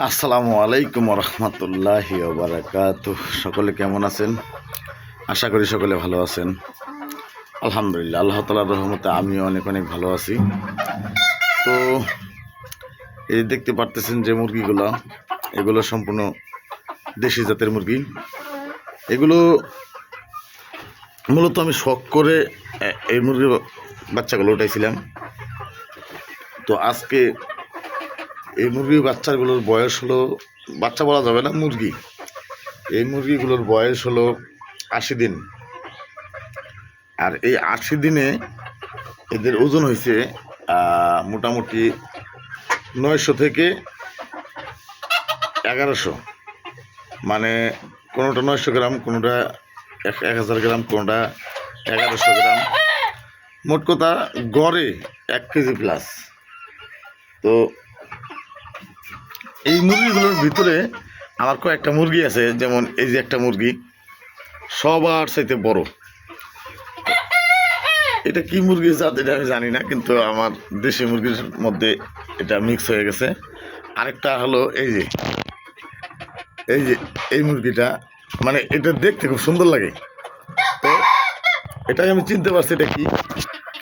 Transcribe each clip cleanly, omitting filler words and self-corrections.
আসসালামু আলাইকুম রহমতুল্লাহি বারাকাতুহ। সকলে কেমন আছেন? আশা করি সকলে ভালো আছেন। আলহামদুলিল্লাহ, আল্লাহ তাআলার রহমতে আমিও অনেক অনেক ভালো আছি। তো এই দেখতে পারতেছেন যে মুরগিগুলো, এগুলো সম্পূর্ণ দেশি জাতের মুরগি। এগুলো মূলত আমি শখ করে এই মুরগির বাচ্চাগুলো উঠাইছিলাম। তো আজকে এই মুরগির বাচ্চাগুলোর বয়স হলো, বাচ্চা বলা যাবে না, মুরগি। এই মুরগিগুলোর বয়স হলো 80 দিন। আর এই 80 দিনে এদের ওজন হয়েছে মোটামুটি 900 থেকে 1100, মানে কোনোটা 900 গ্রাম, কোনোটা 1000 গ্রাম, কোনোটা 1100 গ্রাম, মোট কথা গড়ে 1 কেজি প্লাস। তো এই মুরগিগুলোর ভিতরে আমার কয়েকটা মুরগি আছে, যেমন এই যে একটা মুরগি সবার চাইতে বড়। এটা কি মুরগির জাত এটা আমি জানি না, কিন্তু আমার দেশি মুরগির মধ্যে এটা মিক্স হয়ে গেছে। আরেকটা হলো এই যে এই মুরগিটা, মানে এটা দেখতে খুব সুন্দর লাগে। তো এটাই আমি চিনতে পারছি এটা কি,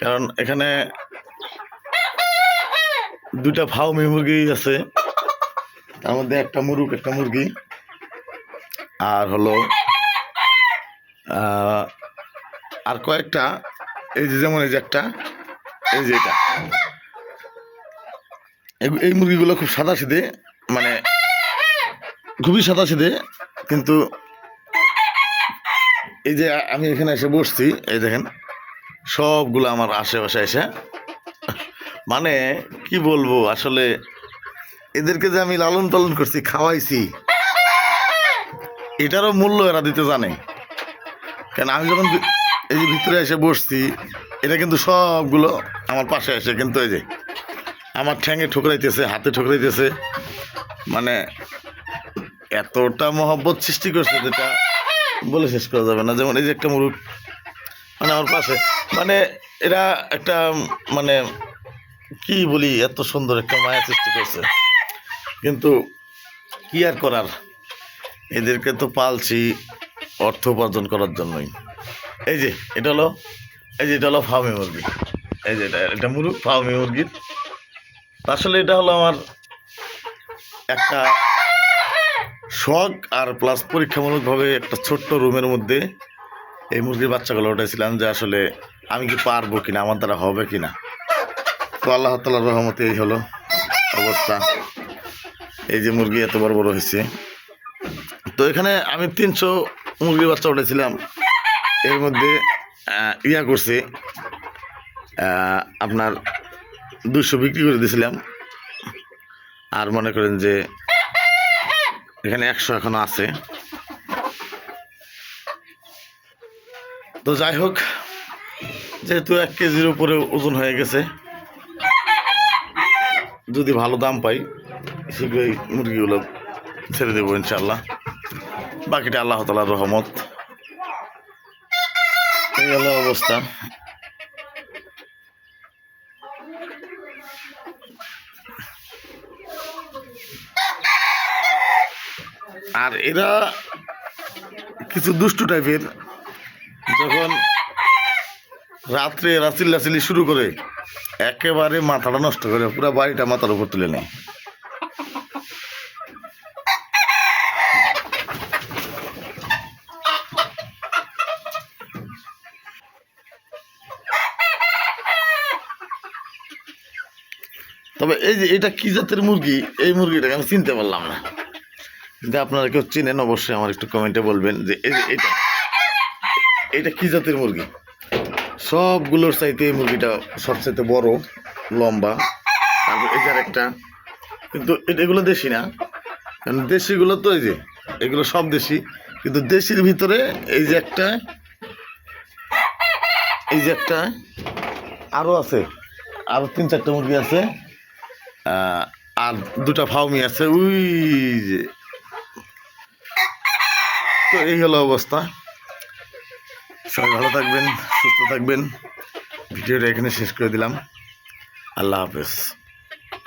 কারণ এখানে দুটা ফাউমি মুরগি আছে, তার মধ্যে একটা মুরুক, একটা মুরগি, আর হলো আর কয়েকটা এই যে, যেমন এই যে একটা, এই যে এটা, এই মুরগিগুলো খুব সাদা সিধে, মানে খুবই সাদা সিধে। কিন্তু এই যে আমি এখানে এসে বসছি, এই দেখেন সবগুলো আমার আশেপাশে এসে, মানে কি বলবো, আসলে এদেরকে যে আমি লালন পালন করছি, খাওয়াইছি, এটারও মূল্য এরা দিতে জানে। কেন আমি যখন এই যে ভিতরে এসে বসছি, এটা কিন্তু সবগুলো আমার পাশে এসে কিন্তু এই যে আমার ঠ্যাঙে ঠোকরাইতেছে, হাতে ঠোকরাইতেছে, মানে এতটা মহব্বত সৃষ্টি করছে যেটা বলে শেষ করা যাবে না। যেমন এই যে একটা মুরগ, মানে আমার পাশে, মানে এরা একটা, মানে কি বলি, এত সুন্দর একটা মায়া সৃষ্টি করছে। কিন্তু কি আর করার, এদেরকে তো পালছি অর্থ উপার্জন করার জন্যই। এই যে এটা হলো, এই যে এটা হলো ফার্মি মুরগি, এই যে এটা মুরগ ফার্মি মুরগির। আসলে এটা হলো আমার একটা শখ, আর প্লাস পরীক্ষামূলকভাবে একটা ছোট্ট রুমের মধ্যে এই মুরগির বাচ্চাগুলো উঠেছিলাম, যে আসলে আমি কি পারবো কিনা, আমার দ্বারা হবে কিনা। তো আল্লাহ তাআলার রহমতে এই হলো অবস্থা। এই যে মুরগি এত বড় বড় হয়েছে। তো এখানে আমি 300 মুরগির বাচ্চা উঠেছিলাম, এর মধ্যে ইয়া করছে আপনার 200 বিক্রি করে দিয়েছিলাম। আর মনে করেন যে এখানে 100 এখনো আছে। তো যাই হোক, যেহেতু 1 কেজির উপরে ওজন হয়ে গেছে, যদি ভালো দাম পাই শীঘ্রই মুরগিগুলো ছেড়ে দেবো ইনশাল্লাহ। বাকিটা আল্লাহ তাআলার রহমত। এই হলো অবস্থা। আর এরা কিছু দুষ্টু টাইপের, যখন রাত্রে এরা চিল্লাচিল্লি শুরু করে, একেবারে মাথাটা নষ্ট করে, পুরো বাড়িটা মাথার উপর তুলে নেয়। তবে এই যে এটা কি জাতের মুরগি, এই মুরগিটাকে আমি চিনতে পারলাম না। যদি আপনারা কেউ চিনেন অবশ্যই আমার একটু কমেন্টে বলবেন যে এটা এটা কি জাতের মুরগি। সবগুলোর চাইতে এই মুরগিটা সবচাইতে বড়, লম্বা। তারপর এটার একটা, কিন্তু এগুলো দেশি না, কারণ দেশিগুলো তো এই যে এগুলো সব দেশি, কিন্তু দেশির ভিতরে এই যে একটা, এই যে একটা, আরও আছে, আরও 3-4টা মুরগি আছে, আর 2টা ফাউমি আছে ওই যে। তো এই হলো অবস্থা। সবাই ভালো থাকবেন, সুস্থ থাকবেন। ভিডিওটা এখানে শেষ করে দিলাম। আল্লাহ হাফেজ।